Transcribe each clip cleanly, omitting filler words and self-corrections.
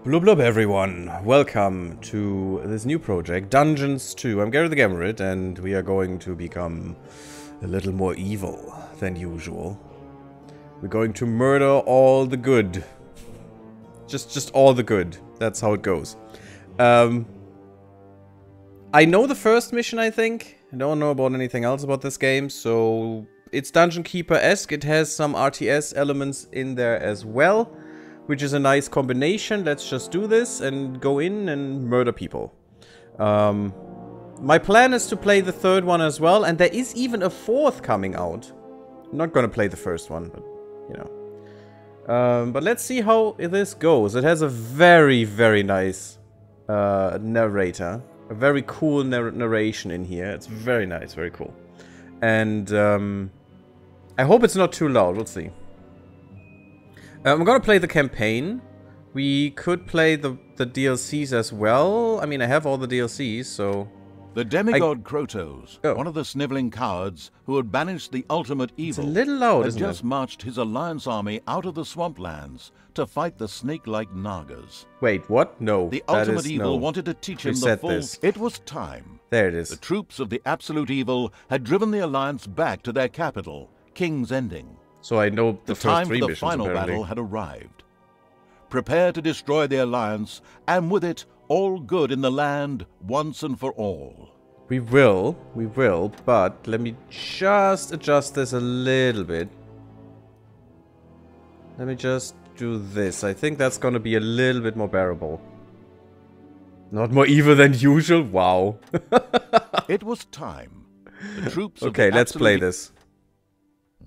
Blub blub everyone, welcome to this new project, Dungeons 2. I'm GaryTheGammarid and we are going to become a little more evil than usual. We're going to murder all the good. Just all the good. That's how it goes. I know the first mission, I think. I don't know about anything else about this game, so it's Dungeon Keeper-esque. It has some RTS elements in there as well, which is a nice combination. Let's just do this and go in and murder people. My plan is to play the third one as well, and there is even a fourth coming out. I'm not gonna play the first one, but, you know. But let's see how this goes. It has a very, very nice narrator. A very cool narration in here. It's very nice, very cool. And I hope it's not too loud. We'll see. I'm gonna play the campaign. We could play the DLCs as well. I mean, I have all the DLCs, so... The demigod Krotos, one of the sniveling cowards who had banished the ultimate evil, it's a little loud, had just marched his alliance army out of the swamplands to fight the snake-like Nagas. Wait, what? No. The ultimate evil wanted to teach him the full... It was time. There it is. The troops of the absolute evil had driven the alliance back to their capital, King's Ending. So I know the first three missions, the final apparently. battle had arrived. Prepare to destroy the alliance, and with it, all good in the land once and for all. We will, but let me just adjust this a little bit. Let me just do this. I think that's gonna be a little bit more bearable. Not more evil than usual? Wow. It was time. The troops okay, of let's play this.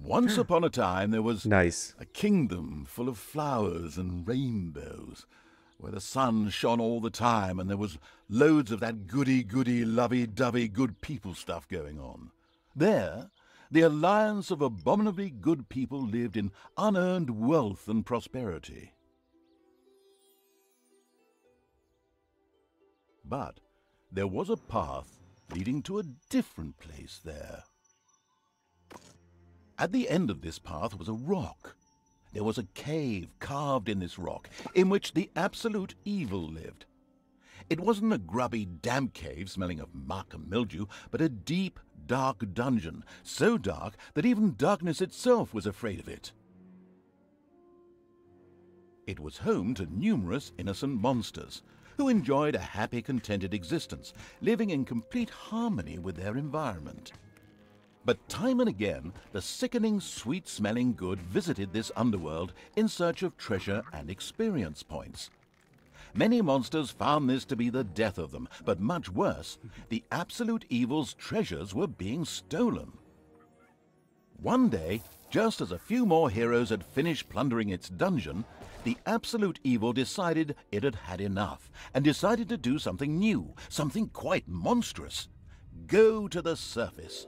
Once upon a time there was nice. A kingdom full of flowers and rainbows, where the sun shone all the time and there was loads of that goody-goody, lovey-dovey good people stuff going on. There, the alliance of abominably good people lived in unearned wealth and prosperity. But there was a path leading to a different place there. At the end of this path was a rock. There was a cave carved in this rock, in which the absolute evil lived. It wasn't a grubby, damp cave smelling of muck and mildew, but a deep, dark dungeon, so dark that even darkness itself was afraid of it. It was home to numerous innocent monsters, who enjoyed a happy, contented existence, living in complete harmony with their environment. But time and again, the sickening, sweet-smelling good visited this underworld in search of treasure and experience points. Many monsters found this to be the death of them, but much worse, the absolute evil's treasures were being stolen. One day, just as a few more heroes had finished plundering its dungeon, the absolute evil decided it had had enough, and decided to do something new, something quite monstrous. Go to the surface.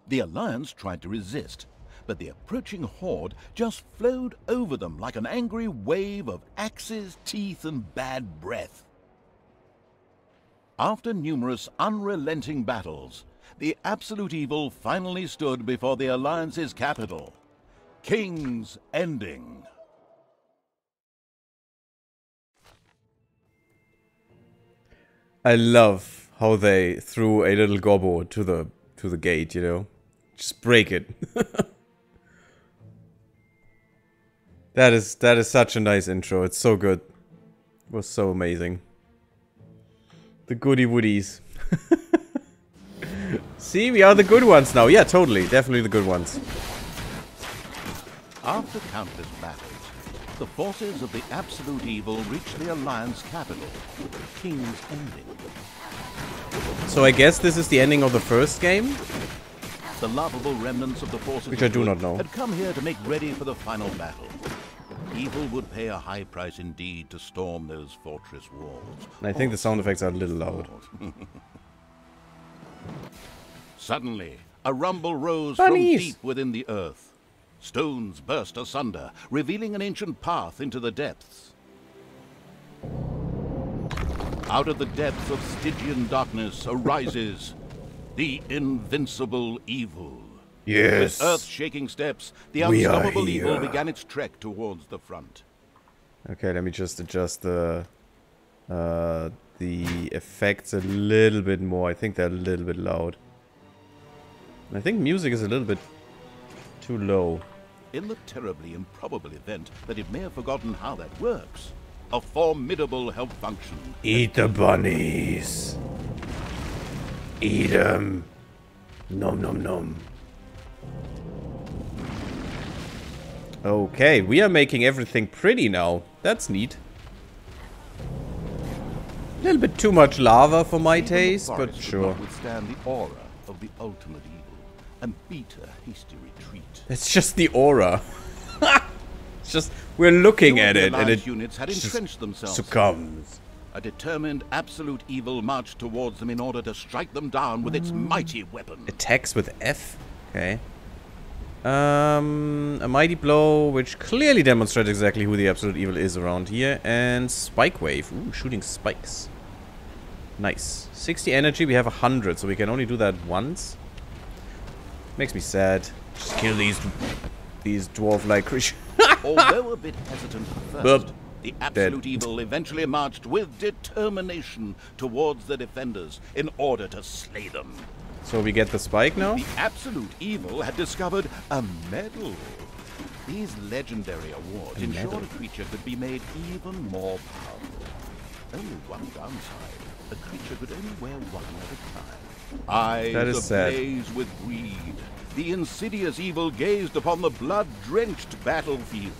The Alliance tried to resist, but the approaching horde just flowed over them like an angry wave of axes, teeth, and bad breath. After numerous unrelenting battles, the absolute evil finally stood before the Alliance's capital, King's Ending. I love how they threw a little gobbo to the gate, you know? Just break it. That is such a nice intro. It's so good. It was so amazing. The goody woodies. See, we are the good ones now. Yeah, totally. Definitely the good ones. After countless battles, the forces of the absolute evil reached the Alliance capital, King's Ending. So I guess this is the ending of the first game? The laughable remnants of the forces which I do not know. Had come here to make ready for the final battle. Evil would pay a high price indeed to storm those fortress walls. I think the sound effects are a little loud. Suddenly, a rumble rose from deep within the earth. Stones burst asunder, revealing an ancient path into the depths. Out of the depths of Stygian darkness arises the invincible evil. Yes. With earth-shaking steps, the We are unstoppable evil here. began its trek towards the front. Okay, let me just adjust the effects a little bit more. I think they're a little bit loud. I think music is a little bit too low. In the terribly improbable event that it may have forgotten how that works, a formidable help function. Eat the bunnies. Eat them. Nom nom nom. Okay, we are making everything pretty now. That's neat. A little bit too much lava for my taste, but sure. Withstand the aura of the ultimate evil and beat a hasty retreat. It's just the aura. It's just we're looking at it and it units had just entrenched themselves. succumbs. A determined absolute evil marched towards them in order to strike them down with its mighty weapon. Attacks with F. Okay. A mighty blow, which clearly demonstrates exactly who the absolute evil is around here, and spike wave. Ooh, shooting spikes. Nice. 60 energy. We have 100, so we can only do that once. Makes me sad. Just kill these dwarf-like creatures. Although a bit hesitant at Burp. first, the absolute evil eventually marched with determination towards the defenders in order to slay them. So we get the spike now? The absolute evil had discovered a medal. These legendary awards ensured a creature could be made even more powerful. Only one downside. A creature could only wear one at a time. Eyes That is sad. ablaze with greed. The insidious evil gazed upon the blood-drenched battlefield.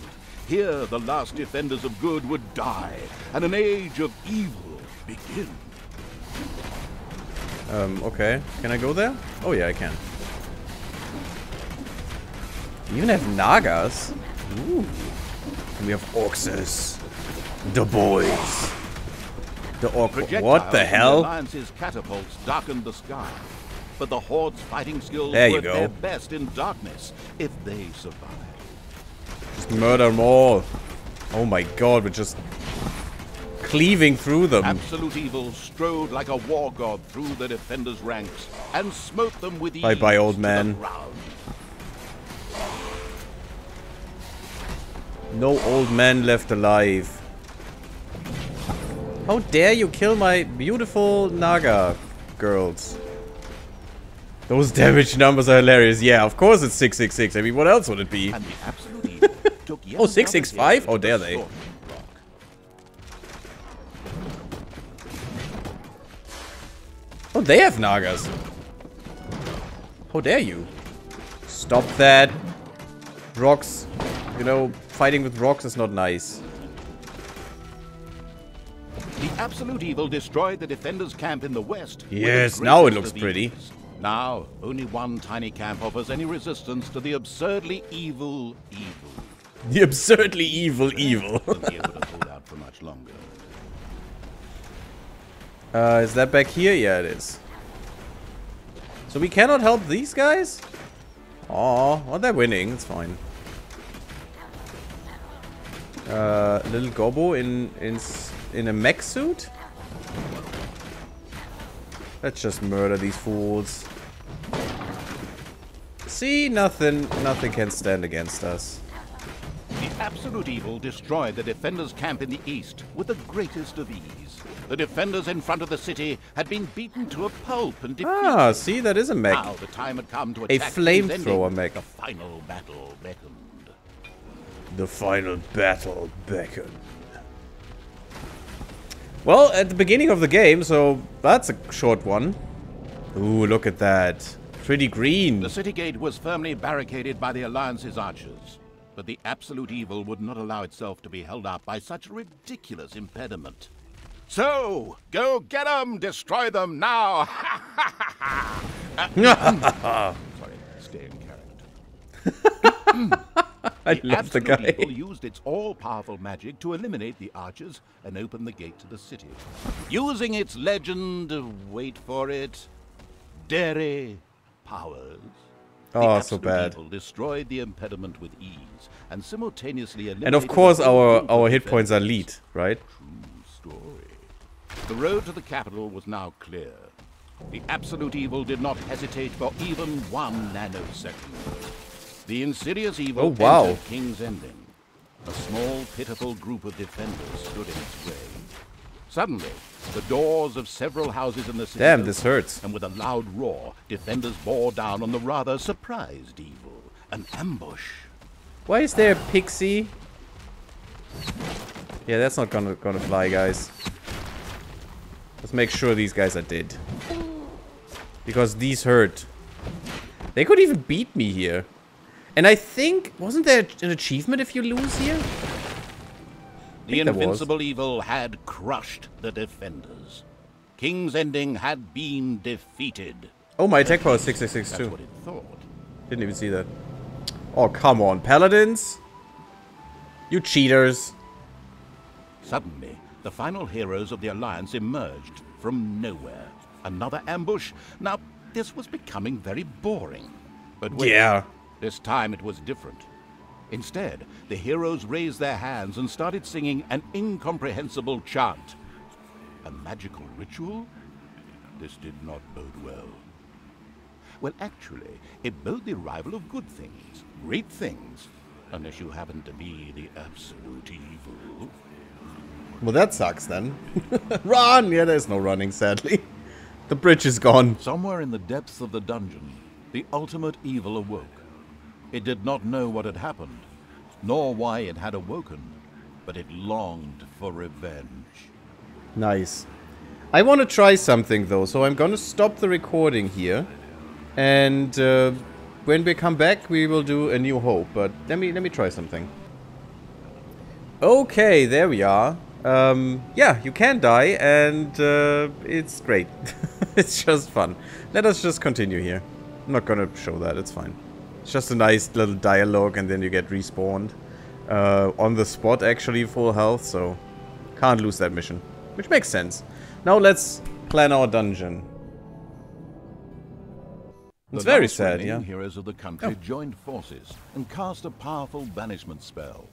Here the last defenders of good would die, and an age of evil begin. Okay. Can I go there? Oh yeah, I can. We even have Nagas. Ooh. And we have Orxes. The boys. The Orc. What the Projectiles from hell? Alliance's catapults darkened the sky, but the Horde's fighting skills There you were go. their best in darkness if they survived. Just murder them all. Oh my god, we're just cleaving through them. Absolute evil strode like a war god through the defenders' ranks and smote them with ease Bye-bye, old to man. the ground. No old man left alive. How dare you kill my beautiful Naga girls? Those damage numbers are hilarious. Yeah, of course it's 666. I mean, what else would it be? And the absolute evil took yet Oh, another 665? hit Oh, to the dare they. slaughter block. Oh, they have Nagas. How dare you? Stop that. Rocks. You know, fighting with rocks is not nice. The absolute evil destroyed the defenders' camp in the west. with the Yes, now it greatest looks of pretty. ease. Now, only one tiny camp offers any resistance to the absurdly evil evil. The absurdly evil evil. Won't be able to hold out for much longer. Is that back here? Yeah, it is. So we cannot help these guys? Aw, well, they're winning. It's fine. Little Gobbo in a mech suit? Let's just murder these fools. See, nothing can stand against us. The absolute evil destroyed the defenders' camp in the east with the greatest of ease. The defenders in front of the city had been beaten to a pulp and defeated. Ah, see, that is a mech. Now the time had come to A attack flamethrower mech. The final battle beckoned. The final battle beckoned. Well, at the beginning of the game, so that's a short one. Ooh, look at that. Pretty green. The city gate was firmly barricaded by the Alliance's archers, but the absolute evil would not allow itself to be held up by such a ridiculous impediment. So, go get them! Destroy them now! Sorry, stay in character. I love the guy. Evil used its all-powerful magic to eliminate the archers and open the gate to the city. Using its legend, wait for it, dairy powers. The Oh, so absolute bad. evil destroyed the impediment with ease and simultaneously eliminated And of course the whole group our of hit points are defenders. lead, right? True story. The road to the capital was now clear. The absolute evil did not hesitate for even 1 nanosecond. The insidious evil entered King's Ending. A small, pitiful group of defenders stood in its way. Suddenly, the doors of several houses in the city Damn, this hurts. And with a loud roar, defenders bore down on the rather surprised evil. An ambush. Why is there a pixie? Yeah, that's not gonna fly, guys. Let's make sure these guys are dead. Because these hurt. They could even beat me here. And I think... Wasn't there an achievement if you lose here? The invincible evil had crushed the defenders. King's Ending had been defeated. Oh, my attack power is 666 too. That's what it thought. Didn't even see that. Oh, come on, paladins. You cheaters. Suddenly, the final heroes of the Alliance emerged from nowhere. Another ambush? Now, this was becoming very boring. But wait, yeah. This time it was different. Instead, the heroes raised their hands and started singing an incomprehensible chant. A magical ritual? This did not bode well. Well, actually, it boded the arrival of good things, great things, unless you happen to be the absolute evil. Well, that sucks then. Run! Yeah, there's no running, sadly. The bridge is gone. Somewhere in the depths of the dungeon, the ultimate evil awoke. It did not know what had happened, nor why it had awoken, but it longed for revenge. Nice. I want to try something though, so I'm gonna stop the recording here. And when we come back, we will do A New Hope. But let me try something. Okay, there we are. Yeah, you can die, and it's great. It's just fun. Let us just continue here. I'm not gonna show that, it's fine. It's just a nice little dialogue, and then you get respawned. On the spot, actually, full health, so can't lose that mission. Which makes sense. Now let's plan our dungeon. It's very sad, yeah. The heroes of the country joined forces and cast a powerful banishment spell.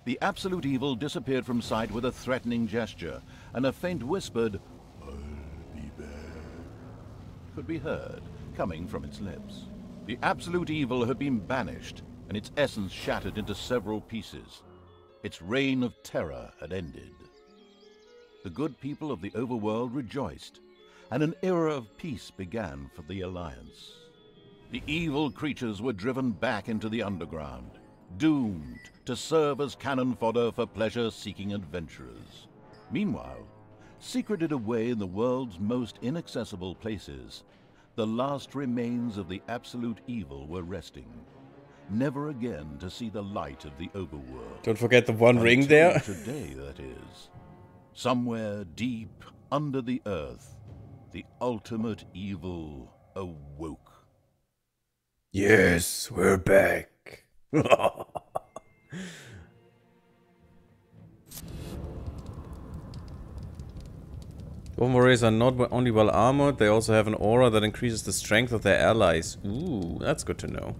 The absolute evil disappeared from sight with a threatening gesture, and a faint whispered, "I'll be back," could be heard coming from its lips. The absolute evil had been banished, and its essence shattered into several pieces. Its reign of terror had ended. The good people of the overworld rejoiced, and an era of peace began for the Alliance. The evil creatures were driven back into the underground, doomed to serve as cannon fodder for pleasure-seeking adventurers. Meanwhile, secreted away in the world's most inaccessible places, the last remains of the absolute evil were resting, never again to see the light of the overworld. Don't forget the one ring there. Today, that is. Somewhere deep under the earth, the ultimate evil awoke. Yes, we're back. Dwarven warriors are not only well armored, they also have an aura that increases the strength of their allies. Ooh, that's good to know.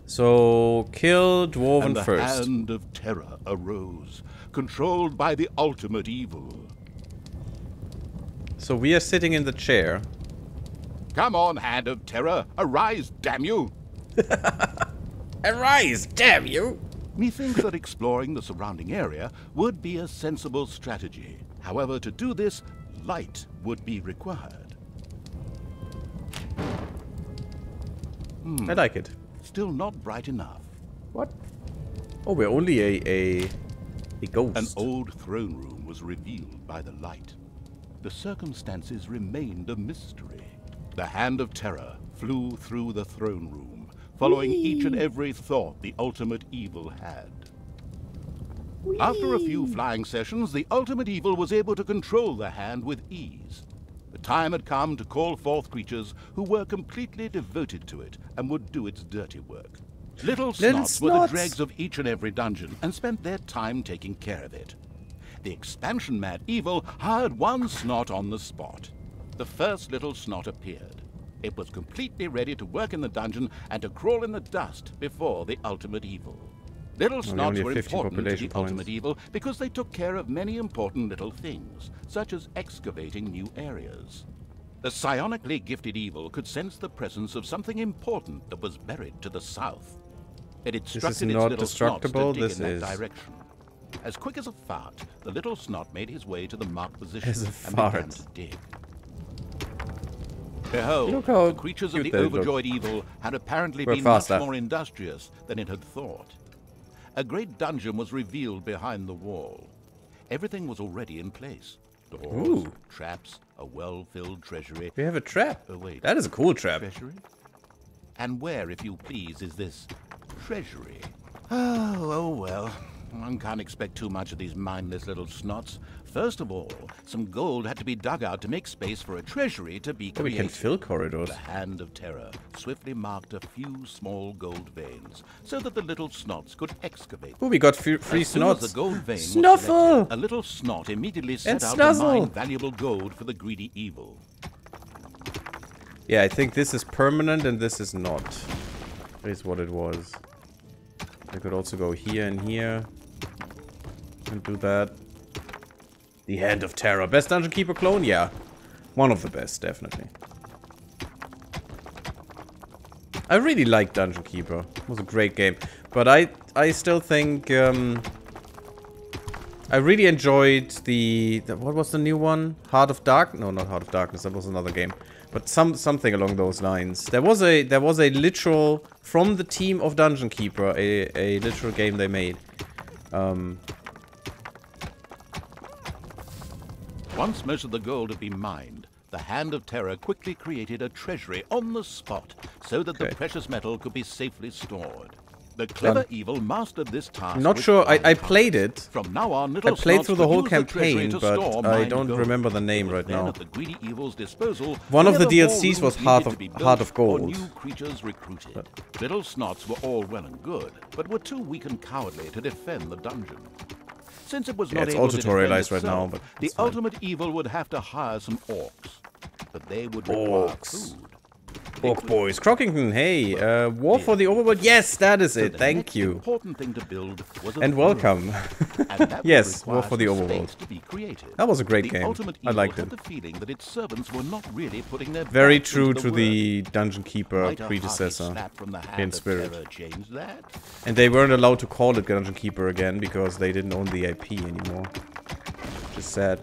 So, kill Dwarven first. And the hand of terror arose, controlled by the ultimate evil. So we are sitting in the chair. Come on, hand of terror, arise, damn you! Arise, damn you! Methinks that exploring the surrounding area would be a sensible strategy. However, to do this, light would be required. I like it. Still not bright enough. What? Oh, we're only a ghost. An old throne room was revealed by the light. The circumstances remained a mystery. The hand of terror flew through the throne room, following each and every thought the ultimate evil had. After a few flying sessions, the ultimate evil was able to control the hand with ease. The time had come to call forth creatures who were completely devoted to it and would do its dirty work. Little snots were the dregs of each and every dungeon and spent their time taking care of it. The expansion-mad evil hired one snot on the spot. The first little snot appeared. It was completely ready to work in the dungeon and to crawl in the dust before the ultimate evil. Little snots were important to the ultimate evil because they took care of many important little things, such as excavating new areas. The psionically gifted evil could sense the presence of something important that was buried to the south. It instructed its not little snots to destructible, dig this in that is. direction. As quick as a fart, the little snot made his way to the marked position As a and fart. began to dig. Behold, Look how the creatures of cute the they look. overjoyed evil had apparently We're been faster. much more industrious than it had thought. A great dungeon was revealed behind the wall. Everything was already in place. Doors, Ooh. traps, a well-filled treasury. We have a trap. Oh, wait. That is a cool trap. Treasury? And where, if you please, is this treasury? Oh well. One can't expect too much of these mindless little snots. First of all, some gold had to be dug out to make space for a treasury to be Oh, we created. can fill corridors. The hand of terror swiftly marked a few small gold veins so that the little snots could excavate. Oh, we got free As soon as snots. the gold vein was Snuffle! selected, a little snot immediately set And out Snuzzle! to mine valuable gold for the greedy evil. Yeah, I think this is permanent and this is not. Is what it was. I could also go here and here. And do that. The Hand of Terror. Best Dungeon Keeper clone? Yeah. One of the best, definitely. I really liked Dungeon Keeper. It was a great game. But I still think... I really enjoyed the... What was the new one? Heart of Dark? No, not Heart of Darkness. That was another game. But something along those lines. There was a literal... From the team of Dungeon Keeper, a literal game they made. Once most of the gold had been mined, the Hand of Terror quickly created a treasury on the spot so that the precious metal could be safely stored. The clever evil mastered this task. I'm not with sure. I fine played it. From now on, I little played snots through the could whole use the treasury campaign, to but store I mined don't gold. remember the name It was right then now. at the greedy evil's disposal. One of the whenever DLCs more was rooms Heart needed of- to be built Heart of or Gold. new creatures recruited. Little snots were all well and good, but were too weak and cowardly to defend the dungeon. Since it was Yeah, not it's able to auto-tutorialized defend right now, itself, but the it's fine. ultimate evil would have to hire some orcs. But they would require Orcs. food. Orc boys. Crockington, hey. War for the Overworld. Yes, that is it. The Thank next you. important thing to build was a And brewery. welcome. And that would Yes, require War for the some Overworld. space to be created. That was a great The game. ultimate I evil liked had it. the feeling that its servants were not really putting their Very backs true into to work. the Dungeon Keeper Might a hearty predecessor slap from the hand in of spirit. terror change that? And they weren't allowed to call it Dungeon Keeper again because they didn't own the IP anymore. Which is sad.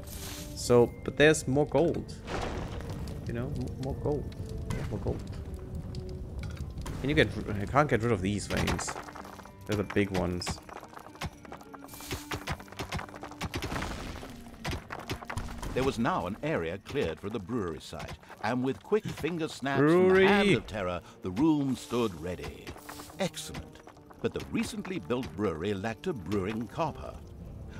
So, but there's more gold. You know, more gold. More gold. Can you get... I can't get rid of these veins. They're the big ones. There was now an area cleared for the brewery site, and with quick finger snaps Brewery. from the hand of terror, the room stood ready. Excellent. But the recently built brewery lacked a brewing copper.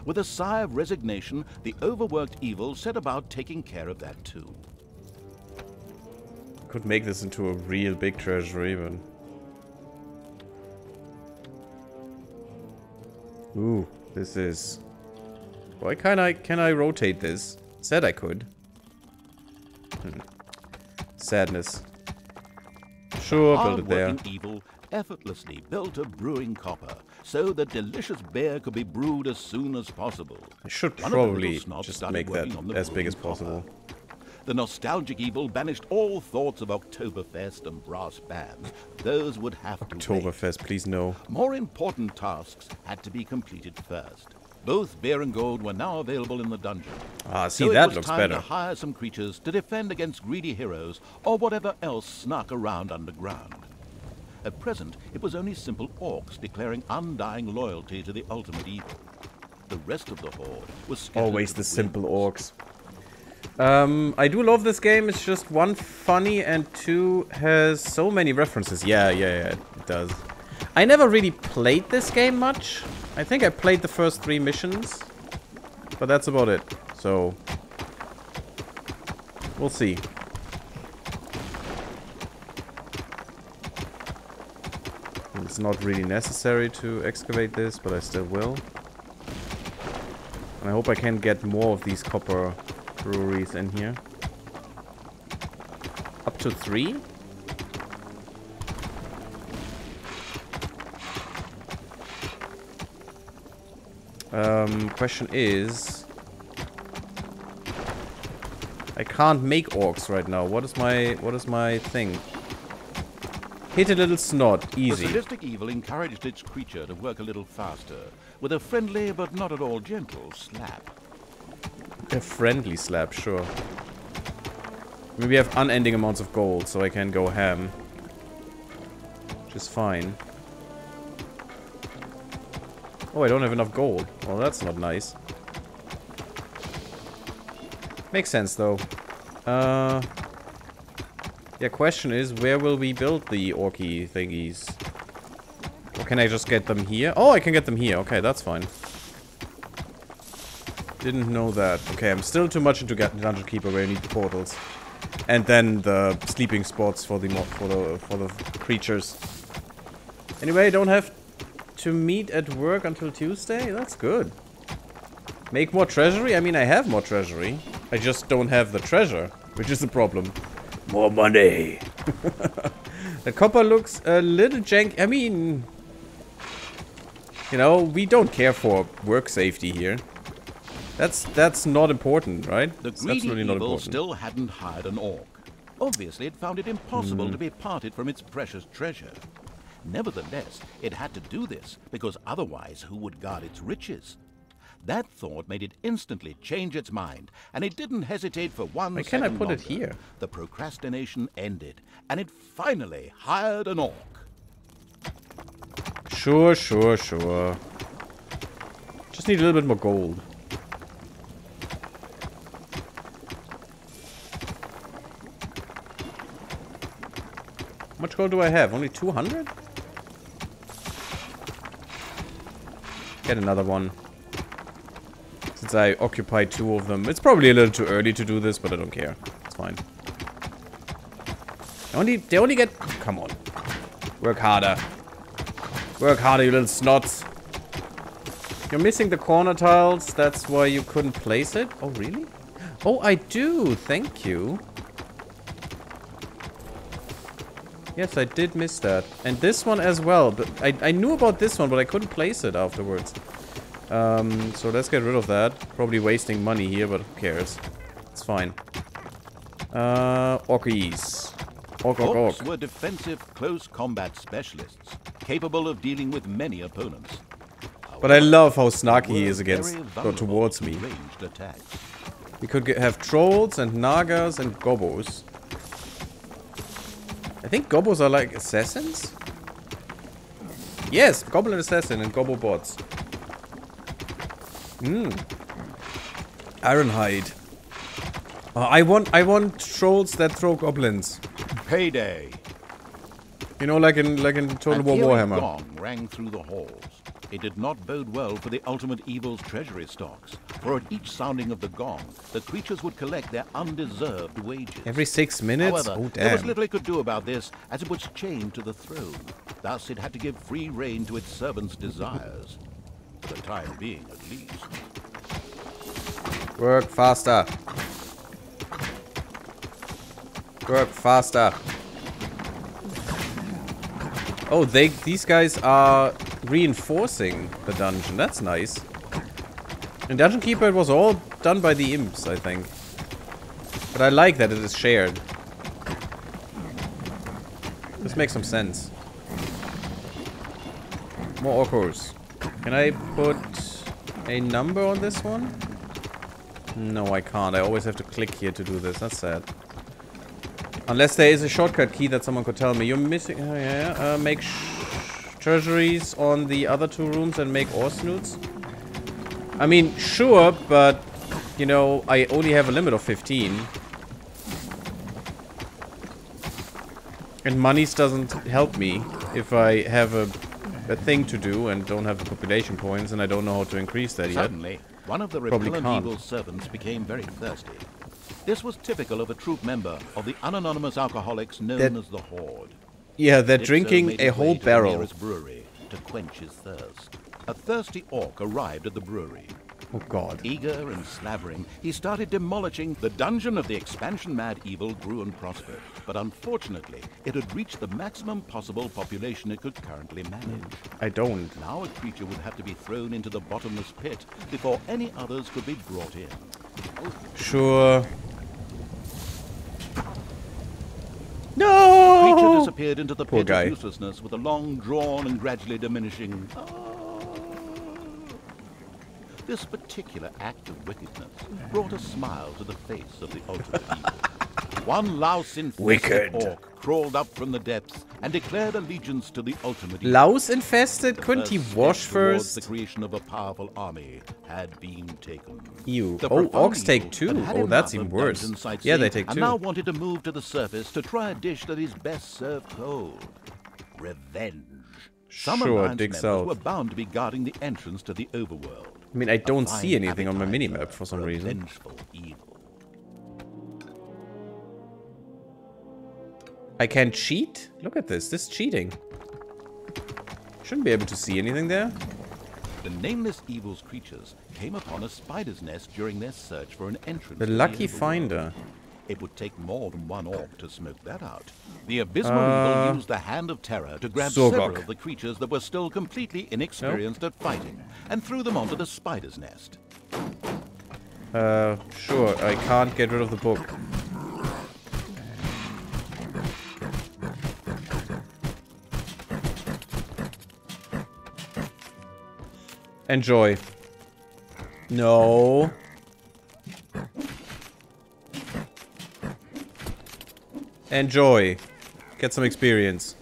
With a sigh of resignation, the overworked evil set about taking care of that too. Could make this into a real big treasury, but... Ooh, this is... Why can I rotate this? Said I could. Sadness. Sure, build it there. Hard-working evil effortlessly built a brewing copper, so that delicious beer could be brewed as soon as possible. I should One of the little probably snobs just started make that working on the as big as brewing copper. possible. The nostalgic evil banished all thoughts of Oktoberfest and brass bands. Those would have to wait. Oktoberfest, please no. More important tasks had to be completed first. Both beer and gold were now available in the dungeon. Ah, see, So that it was looks time better. to hire some creatures to defend against greedy heroes or whatever else snuck around underground. At present, it was only simple orcs declaring undying loyalty to the ultimate evil. The rest of the horde was scattered Always to the the simple winds. orcs. I do love this game. It's just one, funny, and two, has so many references. Yeah, it does. I never really played this game much. I think I played the first 3 missions, but that's about it. So, we'll see. It's not really necessary to excavate this, but I still will. And I hope I can get more of these copper breweries in here. Up to 3? Question is... I can't make orcs right now. What is my thing? Hit a little snot. Easy. The sadistic evil encouraged its creature to work a little faster, with a friendly but not at all gentle slap. A friendly slap, sure. Maybe I have unending amounts of gold, so I can go ham. Which is fine. Oh, I don't have enough gold. Well, that's not nice. Makes sense, though. Yeah, question is, where will we build the orky thingies? Or can I just get them here? Oh, I can get them here. Okay, that's fine. Didn't know that. Okay, I'm still too much into Dungeon Keeper where I need the portals. And then the sleeping spots for the creatures. Anyway, I don't have to meet at work until Tuesday? That's good. Make more treasury? I mean, I have more treasury. I just don't have the treasure, which is the problem. More money. The copper looks a little jank. I mean, you know, we don't care for work safety here. That's not important, right? The greedy evil still hadn't hired an orc. Obviously, it found it impossible to be parted from its precious treasure. Nevertheless, it had to do this, because otherwise who would guard its riches? That thought made it instantly change its mind, and it didn't hesitate for one second. Why can't I put it here? The procrastination ended, and it finally hired an orc. Sure. Just need a little bit more gold. How much gold do I have? Only 200? Get another one. Since I occupied 2 of them. It's probably a little too early to do this, but I don't care. It's fine. They only get... Come on. Work harder. Work harder, you little snots. You're missing the corner tiles. That's why you couldn't place it? Oh, really? Oh, I do. Thank you. Yes, I did miss that. And this one as well. But I knew about this one, but I couldn't place it afterwards. So let's get rid of that. Probably wasting money here, but who cares? It's fine. Orkies. Orcs were defensive close combat specialists, capable of dealing with many opponents. But I love how snarky he is against or towards me. Ranged attacks. We could have trolls and nagas and gobos. I think gobos are like assassins? Yes, goblin assassin and gobo bots. Ironhide. I want trolls that throw goblins. Payday. You know, like in Total War Warhammer. A gong rang through the halls. It did not bode well for the ultimate evil's treasury stocks. For at each sounding of the gong, the creatures would collect their undeserved wages. Every 6 minutes? However, there was little it could do about this, as it was chained to the throne. Thus, it had to give free rein to its servants' desires. For the time being, at least. Work faster. Work faster. Oh, these guys are reinforcing the dungeon. That's nice. In Dungeon Keeper, it was all done by the imps, I think. But I like that it is shared. This makes some sense. More orcos. Can I put a number on this one? No, I can't. I always have to click here to do this. That's sad. Unless there is a shortcut key that someone could tell me. You're missing... Oh, yeah. Make treasuries on the other 2 rooms and make ore snoots. I mean, sure, but... You know, I only have a limit of 15. And monies doesn't help me if I have a thing to do and don't have the population points and I don't know how to increase that yet. Suddenly, one of the repellent evil's servants became very thirsty. This was typical of a troop member of the unanonymous alcoholics known as the Horde. Yeah, they're drinking a whole barrel. To the nearest brewery to quench his thirst. A thirsty orc arrived at the brewery. Oh god. Eager and slavering, he started demolishing. The dungeon of the expansion-mad evil grew and prospered, but unfortunately, it had reached the maximum possible population it could currently manage. I don't. Now a creature would have to be thrown into the bottomless pit before any others could be brought in. Sure. disappeared into the Poor pit guy. of uselessness with a long drawn and gradually diminishing. This particular act of wickedness brought a smile to the face of the ultimate evil. One louse-infested orc crawled up from the depths and declared allegiance to the ultimate evil. Louse-infested? Couldn't he wash Towards first? the creation of a powerful army had been taken. Ew. The Oh, profound orcs take evil two. had had Oh, that's enough even of worse. dungeon Yeah, sightseeing they take and two. now wanted to move to the surface to try a dish that is best served cold. Revenge. Some Sure, Alliance dig members south. were bound to be guarding the entrance to the overworld. I mean, I don't Fine see anything on my appetite minimap for some a reason. vengeful evil. I can cheat? Look at this. This is cheating. Shouldn't be able to see anything there. The nameless evil's creatures came upon a spider's nest during their search for an entrance. The to lucky overworld. finder. It would take more than one orc to smoke that out. The abysmal evil used the hand of terror to grab Sorgok. several of the creatures that were still completely inexperienced at fighting and threw them onto the spider's nest. Sure. I can't get rid of the book. Enjoy. No. Enjoy. Get some experience.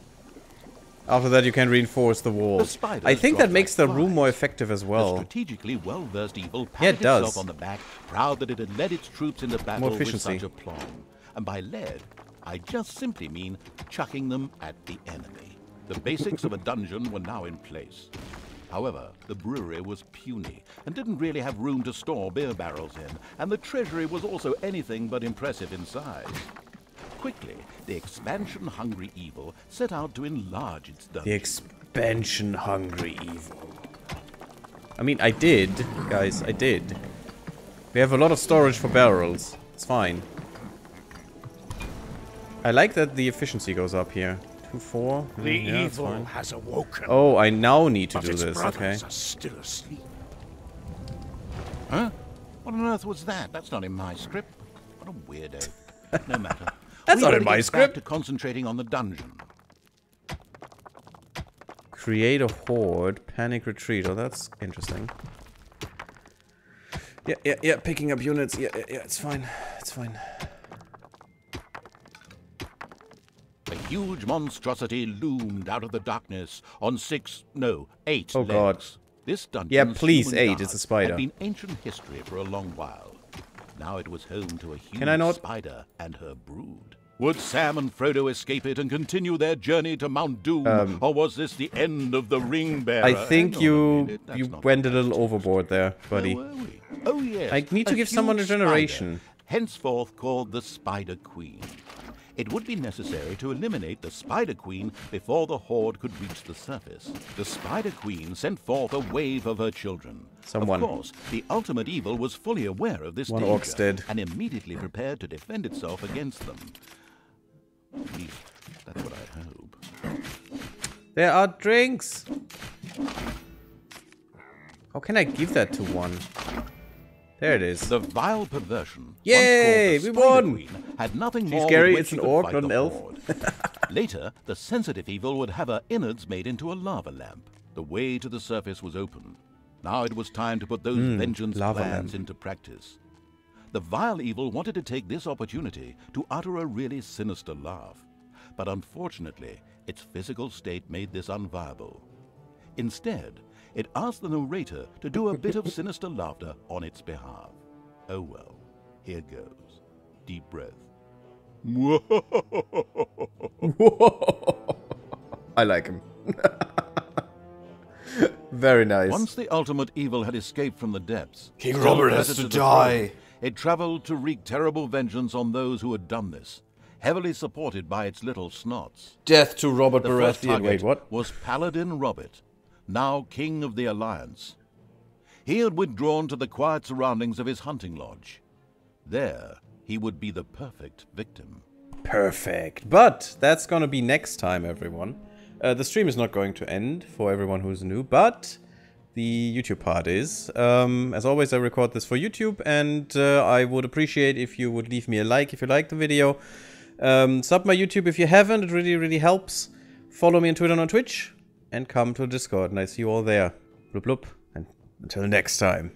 After that, you can reinforce the walls. spiders I think that dropped makes like the room flies. more effective as The well. strategically well-versed evil Yeah, it patted does. itself on the back, proud that it had led its troops into battle with efficiency. such aplomb. And by led, I just simply mean chucking them at the enemy. The basics of a dungeon were now in place. However, the brewery was puny and didn't really have room to store beer barrels in, and the treasury was also anything but impressive in size. Quickly, the expansion-hungry evil set out to enlarge its dungeon. The expansion-hungry evil. I mean, I did, guys. I did. We have a lot of storage for barrels. It's fine. I like that the efficiency goes up here. 2-4. The Yeah, that's evil fine. has awoken. Oh, I now need to but do its this. brothers Okay. are still asleep. Huh? What on earth was that? That's not in my script. What a weirdo. No matter. That's We not gotta in my get script. Back to concentrating on the dungeon. Create a horde. Panic retreat. Oh, that's interesting. Yeah. Picking up units. Yeah. It's fine. It's fine. A huge monstrosity loomed out of the darkness on 8 Oh, legs. God. This dungeon's Yeah, please, human 8, it's a guards spider. had been ancient history for a long while. Now it was home to a huge Can I not? spider and her brood. Would Sam and Frodo escape it and continue their journey to Mount Doom, or was this the end of the ring bearer? I think Hang on a you minute, that's not went a little overboard there, buddy. Where were we? Oh yes. I need to give someone a huge generation. spider, henceforth called the Spider Queen. It would be necessary to eliminate the Spider Queen before the Horde could reach the surface. The Spider Queen sent forth a wave of her children. Someone. Of course, the ultimate evil was fully aware of this One danger orc's dead. and immediately prepared to defend itself against them. At least, that's what I hope. There are drinks. How can I give that to one? There it is. The vile perversion, Yay, once we called the Spider won! Queen, had nothing Jeez, more Gary, with which it's she an could orc, fight not an the elf. Horde. Later, the sensitive evil would have her innards made into a lava lamp. The way to the surface was open. Now it was time to put those vengeance lava plans lamp. into practice. The vile evil wanted to take this opportunity to utter a really sinister laugh. But unfortunately, its physical state made this unviable. Instead, it asked the narrator to do a bit of sinister laughter on its behalf. Oh well, here goes. Deep breath. I like him. Very nice. Once the ultimate evil had escaped from the depths, King still Robert has tethered to the die. throne, it traveled to wreak terrible vengeance on those who had done this, heavily supported by its little snots. Death to Robert The first Baratheon. target Wait, what? was Paladin Robert, now King of the Alliance. He had withdrawn to the quiet surroundings of his hunting lodge. There, he would be the perfect victim. Perfect. But that's gonna be next time, everyone. The stream is not going to end for everyone who's new, but the YouTube part is. As always, I record this for YouTube, and I would appreciate if you would leave me a like if you liked the video. Sub my YouTube if you haven't. It really, really helps. Follow me on Twitter and on Twitch. And come to Discord. And I see you all there. Bloop bloop. And until next time.